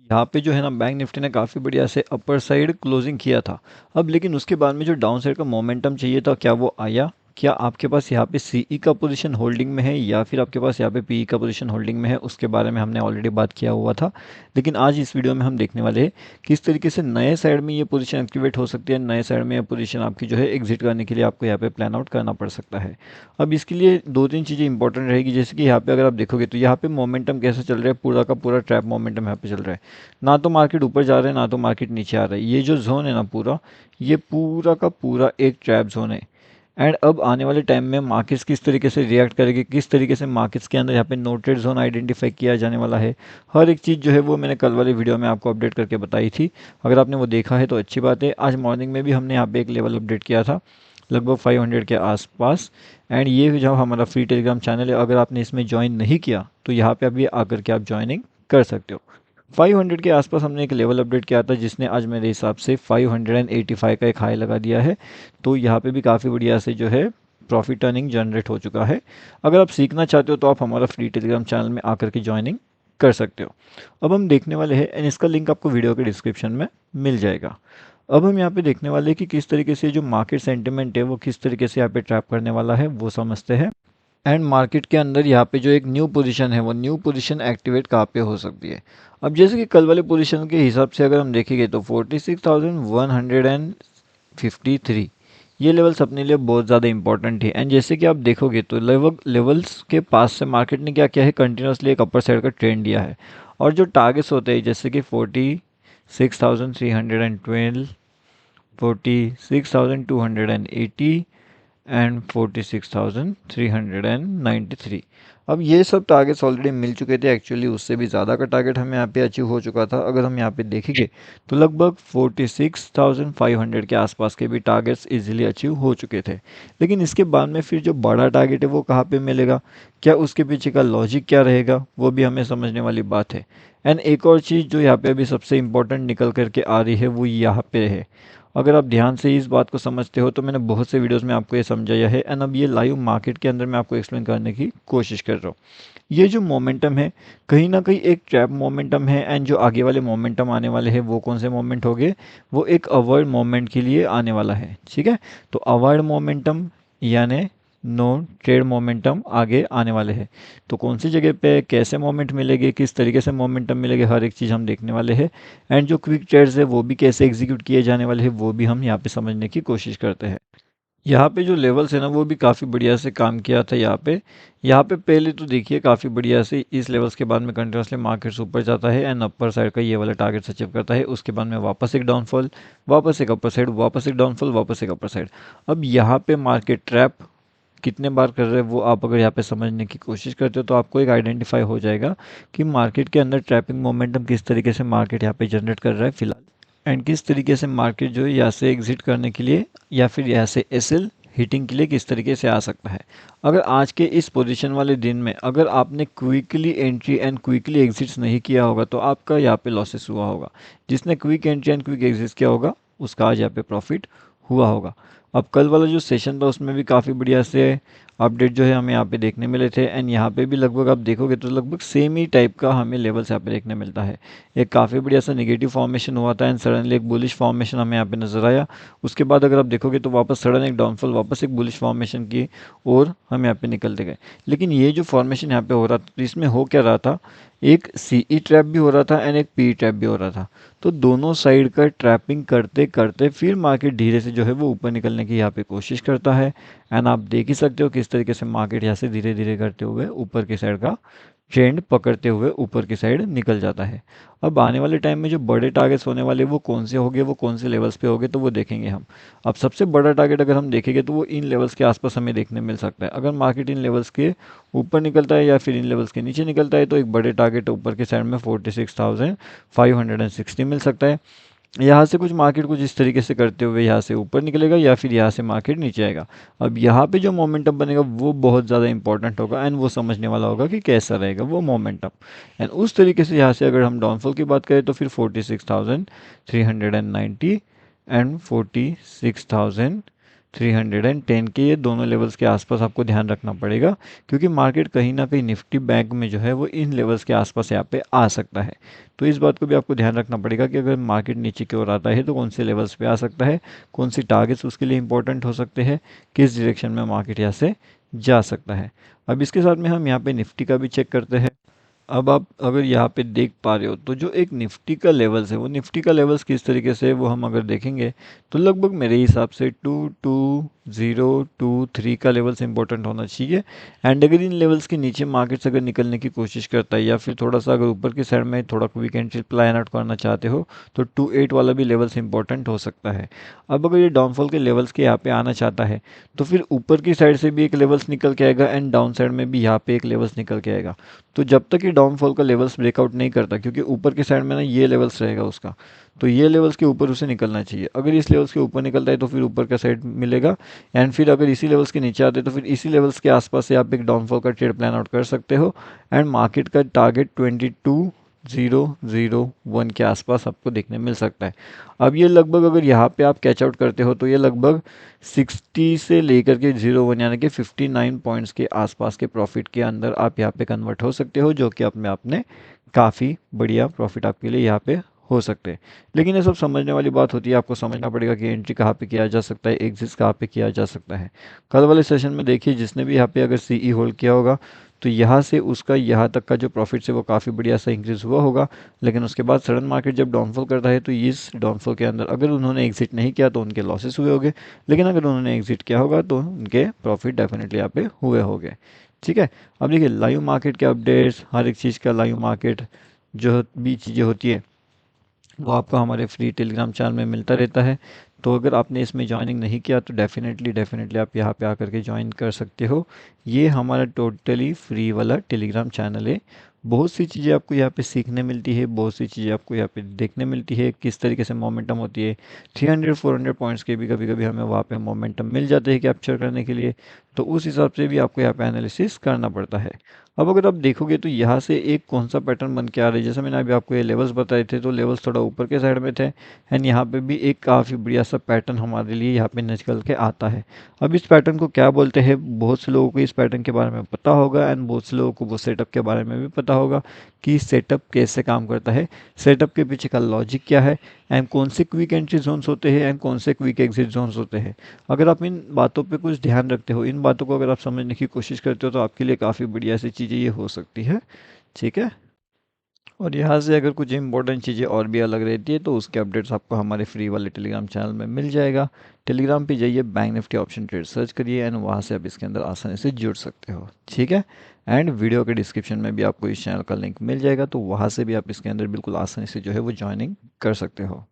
यहाँ पे जो है ना बैंक निफ्टी ने काफ़ी बढ़िया से अपर साइड क्लोजिंग किया था। अब लेकिन उसके बाद में जो डाउन साइड का मोमेंटम चाहिए था, क्या वो आया? क्या आपके पास यहाँ पे सीई का पोजीशन होल्डिंग में है या फिर आपके पास यहाँ पे पीई का पोजीशन होल्डिंग में है, उसके बारे में हमने ऑलरेडी बात किया हुआ था। लेकिन आज इस वीडियो में हम देखने वाले हैं किस तरीके से नए साइड में ये पोजीशन एक्टिवेट हो सकती है, नए साइड में ये पोजीशन आपकी जो है एग्जिट करने के लिए आपको यहाँ पे प्लान आउट करना पड़ सकता है। अब इसके लिए दो तीन चीज़ें इंपॉर्टेंट रहेगी, जैसे कि यहाँ पे अगर आप देखोगे तो यहाँ पे मोमेंटम कैसा चल रहा है, पूरा का पूरा ट्रैप मोमेंटम यहाँ पे चल रहा है। ना तो मार्केट ऊपर जा रहा है ना तो मार्केट नीचे आ रहा है। ये जो जोन है ना पूरा, ये पूरा का पूरा एक ट्रैप जोन है। एंड अब आने वाले टाइम में मार्केट्स किस तरीके से रिएक्ट करेगी, किस तरीके से मार्केट्स के अंदर यहाँ पे नो ट्रेड जोन आइडेंटिफाई किया जाने वाला है, हर एक चीज़ जो है वो मैंने कल वाले वीडियो में आपको अपडेट करके बताई थी। अगर आपने वो देखा है तो अच्छी बात है। आज मॉर्निंग में भी हमने यहाँ पे एक लेवल अपडेट किया था लगभग 500 के आसपास। एंड ये जो हमारा फ्री टेलीग्राम चैनल है, अगर आपने इसमें ज्वाइन नहीं किया तो यहाँ पे अभी आकर के आप ज्वाइनिंग कर सकते हो। 500 के आसपास हमने एक लेवल अपडेट किया था जिसने आज मेरे हिसाब से 585 का एक हाई लगा दिया है। तो यहाँ पे भी काफ़ी बढ़िया से जो है प्रॉफिट अर्निंग जनरेट हो चुका है। अगर आप सीखना चाहते हो तो आप हमारा फ्री टेलीग्राम चैनल में आकर के ज्वाइनिंग कर सकते हो। अब हम देखने वाले हैं एंड इसका लिंक आपको वीडियो के डिस्क्रिप्शन में मिल जाएगा। अब हम यहाँ पे देखने वाले हैं कि किस तरीके से जो मार्केट सेंटिमेंट है वो किस तरीके से यहाँ पे ट्रैप करने वाला है, वो समझते हैं। एंड मार्केट के अंदर यहाँ पे जो एक न्यू पोजीशन है वो न्यू पोजीशन एक्टिवेट कहाँ पे हो सकती है। अब जैसे कि कल वाले पोजीशन के हिसाब से अगर हम देखेंगे तो 46,153 ये लेवल्स अपने लिए बहुत ज़्यादा इंपॉर्टेंट है। एंड जैसे कि आप देखोगे तो लगभग लेवल्स के पास से मार्केट ने क्या किया है, कंटिन्यूसली एक अपर साइड का ट्रेंड दिया है। और जो टारगेट्स होते हैं जैसे कि 46,312, 46,280 एंड 46,393। अब ये सब टारगेट्स ऑलरेडी मिल चुके थे, एक्चुअली उससे भी ज़्यादा का टारगेट हमें यहाँ पे अचीव हो चुका था। अगर हम यहाँ पे देखेंगे तो लगभग 46,500 के आसपास के भी टारगेट्स इजीली अचीव हो चुके थे। लेकिन इसके बाद में फिर जो बड़ा टारगेट है वो कहाँ पे मिलेगा, क्या उसके पीछे का लॉजिक क्या रहेगा, वो भी हमें समझने वाली बात है। एंड एक और चीज़ जो यहाँ पे अभी सबसे इम्पोर्टेंट निकल करके आ रही है वो यहाँ पे है। अगर आप ध्यान से इस बात को समझते हो तो मैंने बहुत से वीडियोस में आपको ये समझाया है एंड अब ये लाइव मार्केट के अंदर मैं आपको एक्सप्लेन करने की कोशिश कर रहा हूँ। ये जो मोमेंटम है कहीं ना कहीं एक ट्रैप मोमेंटम है। एंड जो आगे वाले मोमेंटम आने वाले हैं वो कौन से मोमेंट हो गए, वो एक अवॉइड मोमेंट के लिए आने वाला है। ठीक है, तो अवॉइड मोमेंटम यानी नो ट्रेड मोमेंटम आगे आने वाले हैं। तो कौन सी जगह पे कैसे मोमेंट मिलेगी, किस तरीके से मोमेंटम मिलेगी, हर एक चीज़ हम देखने वाले हैं। एंड जो क्विक ट्रेड्स है वो भी कैसे एग्जीक्यूट किए जाने वाले हैं वो भी हम यहाँ पे समझने की कोशिश करते हैं। यहाँ पे जो लेवल्स है ना वो भी काफ़ी बढ़िया से काम किया था। यहाँ पे पहले तो देखिए काफ़ी बढ़िया से इस लेवल्स के बाद में कंटिन्यूसली मार्केट्स ऊपर जाता है एंड अपर साइड का ये वाला टारगेट अचीव करता है। उसके बाद में वापस एक डाउनफॉल, वापस एक अपर साइड, वापस एक डाउनफॉल, वापस एक अपर साइड। अब यहाँ पे मार्केट ट्रैप कितने बार कर रहे हैं वो आप अगर यहाँ पे समझने की कोशिश करते हो तो आपको एक आइडेंटिफाई हो जाएगा कि मार्केट के अंदर ट्रैपिंग मोमेंटम किस तरीके से मार्केट यहाँ पे जनरेट कर रहा है फिलहाल। एंड किस तरीके से मार्केट जो है यहाँ से एग्जिट करने के लिए या फिर यहाँ से एसएल हिटिंग के लिए किस तरीके से आ सकता है। अगर आज के इस पोजीशन वाले दिन में अगर आपने quickly entry and quickly exits नहीं किया होगा तो आपका यहाँ पे लॉसेस हुआ होगा। जिसने quick entry and quick exit किया होगा उसका आज यहाँ पे प्रॉफिट हुआ होगा। अब कल वाला जो सेशन था उसमें भी काफ़ी बढ़िया से अपडेट जो है हमें यहाँ पे देखने मिले थे। एंड यहाँ पे भी लगभग आप देखोगे तो लगभग सेम ही टाइप का हमें लेवल्स यहाँ पे देखने मिलता है। एक काफ़ी बढ़िया सा नेगेटिव फॉर्मेशन हुआ था एंड सडनली एक बुलिश फॉर्मेशन हमें यहाँ पे नजर आया। उसके बाद अगर आप देखोगे तो वापस सडन एक डाउनफॉल, वापस एक बुलिश फॉर्मेशन की और हम यहाँ पे निकलते गए। लेकिन ये जो फॉर्मेशन यहाँ पे हो रहा था तो इसमें हो क्या रहा था, एक सीई ट्रैप भी हो रहा था एंड एक पी ट्रैप भी हो रहा था। तो दोनों साइड का ट्रैपिंग करते करते फिर मार्केट धीरे से जो है वो ऊपर निकलने की यहाँ पे कोशिश करता है। एंड आप देख ही सकते हो किस तरीके से मार्केट यहाँ से धीरे धीरे करते हुए ऊपर की साइड का ट्रेंड पकड़ते हुए ऊपर की साइड निकल जाता है। अब आने वाले टाइम में जो बड़े टारगेट्स होने वाले वो कौन से होंगे, वो कौन से लेवल्स पे होंगे तो वो देखेंगे हम। अब सबसे बड़ा टारगेट अगर हम देखेंगे तो वो इन लेवल्स के आसपास हमें देखने मिल सकता है। अगर मार्केट इन लेवल्स के ऊपर निकलता है या फिर इन लेवल्स के नीचे निकलता है तो एक बड़े टारगेट ऊपर की साइड में 46,560 मिल सकता है। यहाँ से कुछ मार्केट कुछ इस तरीके से करते हुए यहाँ से ऊपर निकलेगा या फिर यहाँ से मार्केट नीचे आएगा। अब यहाँ पे जो मोमेंटम बनेगा वो बहुत ज़्यादा इंपॉर्टेंट होगा एंड वो समझने वाला होगा कि कैसा रहेगा वो मोमेंटम। एंड उस तरीके से यहाँ से अगर हम डाउनफॉल की बात करें तो फिर 46,390 एंड 46,280 310 के, ये दोनों लेवल्स के आसपास आपको ध्यान रखना पड़ेगा, क्योंकि मार्केट कहीं ना कहीं निफ्टी बैंक में जो है वो इन लेवल्स के आसपास यहाँ पे आ सकता है। तो इस बात को भी आपको ध्यान रखना पड़ेगा कि अगर मार्केट नीचे की ओर आता है तो कौन से लेवल्स पे आ सकता है, कौन सी टारगेट्स उसके लिए इंपॉर्टेंट हो सकते हैं, किस डायरेक्शन में मार्केट यहाँ से जा सकता है। अब इसके साथ में हम यहाँ पे निफ्टी का भी चेक करते हैं। अब आप अगर यहाँ पे देख पा रहे हो तो जो एक निफ्टी का लेवल्स है, वो निफ्टी का लेवल्स किस तरीके से है वो हम अगर देखेंगे तो लगभग मेरे हिसाब से 2203 का लेवल्स इंपॉर्टेंट होना चाहिए। एंड अगर इन लेवल्स के नीचे मार्केट्स अगर निकलने की कोशिश करता है या फिर थोड़ा सा अगर ऊपर की साइड में थोड़ा वीक एंट्री प्लान आउट करना चाहते हो तो 28 वाला भी लेवल्स इंपॉर्टेंट हो सकता है। अब अगर ये डाउनफॉल के लेवल्स के यहाँ पे आना चाहता है तो फिर ऊपर की साइड से भी एक लेवल्स निकल के आएगा एंड डाउन साइड में भी यहाँ पे एक लेवल्स निकल के आएगा। तो जब तक ये डाउनफॉल का लेवल्स ब्रेकआउट नहीं करता, क्योंकि ऊपर की साइड में ना ये लेवल्स रहेगा उसका, तो ये लेवल्स के ऊपर उसे निकलना चाहिए। अगर इस लेवल्स के ऊपर निकलता है तो फिर ऊपर का साइड मिलेगा, एंड फिर अगर इसी लेवल्स के नीचे आते हैं तो फिर इसी लेवल्स के आसपास से आप एक डाउनफॉल का ट्रेड प्लान आउट कर सकते हो। एंड मार्केट का टारगेट 22,001 के आसपास आपको देखने मिल सकता है। अब ये लगभग अगर यहाँ पे आप कैच आउट करते हो तो ये लगभग 60 से लेकर के 01 यानी कि 59 पॉइंट्स के आसपास के प्रॉफिट के अंदर आप यहाँ पे कन्वर्ट हो सकते हो, जो कि अपने आप में काफ़ी बढ़िया प्रॉफिट आपके लिए यहाँ पे हो सकते हैं। लेकिन ये सब समझने वाली बात होती है, आपको समझना पड़ेगा कि एंट्री कहाँ पे किया जा सकता है, एग्जिट कहाँ पे किया जा सकता है। कल वाले सेशन में देखिए जिसने भी यहाँ पे अगर सीई होल्ड किया होगा तो यहाँ से उसका यहाँ तक का जो प्रॉफिट है वो काफ़ी बढ़िया सा इंक्रीज हुआ होगा। लेकिन उसके बाद सडन मार्केट जब डाउनफॉल करता है तो इस डाउनफॉल के अंदर अगर उन्होंने एग्जिट नहीं किया तो उनके लॉसेस हुए होंगे, लेकिन अगर उन्होंने एग्जिट किया होगा तो उनके प्रॉफिट डेफिनेटली यहाँ पे हुए होंगे। ठीक है। अब देखिए लाइव मार्केट के अपडेट्स, हर एक चीज़ का लाइव मार्केट जो भी चीज़ें होती है वो आपको हमारे फ्री टेलीग्राम चैनल में मिलता रहता है। तो अगर आपने इसमें ज्वाइनिंग नहीं किया तो डेफिनेटली आप यहाँ पे आकर के ज्वाइन कर सकते हो। ये हमारा टोटली फ्री वाला टेलीग्राम चैनल है। बहुत सी चीज़ें आपको यहाँ पे सीखने मिलती है, बहुत सी चीज़ें आपको यहाँ पे देखने मिलती है, किस तरीके से मोमेंटम होती है। 300-400 पॉइंट्स के भी कभी कभी हमें वहाँ पे मोमेंटम मिल जाते हैं कैप्चर करने के लिए, तो उस हिसाब से भी आपको यहाँ पे एनालिसिस करना पड़ता है। अब अगर आप देखोगे तो यहाँ से एक कौन सा पैटर्न बन के आ रहा है, जैसे मैंने अभी आपको ये लेवल्स बताए थे तो लेवल्स थोड़ा ऊपर के साइड में थे, एंड यहाँ पे भी एक काफ़ी बढ़िया सा पैटर्न हमारे लिए यहाँ पे निकल के आता है। अब इस पैटर्न को क्या बोलते हैं, बहुत से लोगों को इस पैटर्न के बारे में पता होगा एंड बहुत से लोगों को वो सेटअप के बारे में भी पता होगा कि सेटअप कैसे काम करता है, सेटअप के पीछे का लॉजिक क्या है, एंड कौन से क्विक एंट्री जोन्स होते हैं एंड कौन से क्विक एग्जिट जोन्स होते हैं। अगर आप इन बातों पे कुछ ध्यान रखते हो, इन बातों को अगर आप समझने की कोशिश करते हो तो आपके लिए काफ़ी बढ़िया सी चीज़ें ये हो सकती है। ठीक है। और यहाँ से अगर कुछ इंपॉर्टेंट चीज़ें और भी अलग रहती है तो उसके अपडेट्स आपको हमारे फ्री वाले टेलीग्राम चैनल में मिल जाएगा। टेलीग्राम पे जाइए, bank Nifty option trade search करिए एंड वहाँ से आप इसके अंदर आसानी से जुड़ सकते हो। ठीक है। एंड वीडियो के डिस्क्रिप्शन में भी आपको इस चैनल का लिंक मिल जाएगा, तो वहाँ से भी आप इसके अंदर बिल्कुल आसानी से जो है वो ज्वाइनिंग कर सकते हो।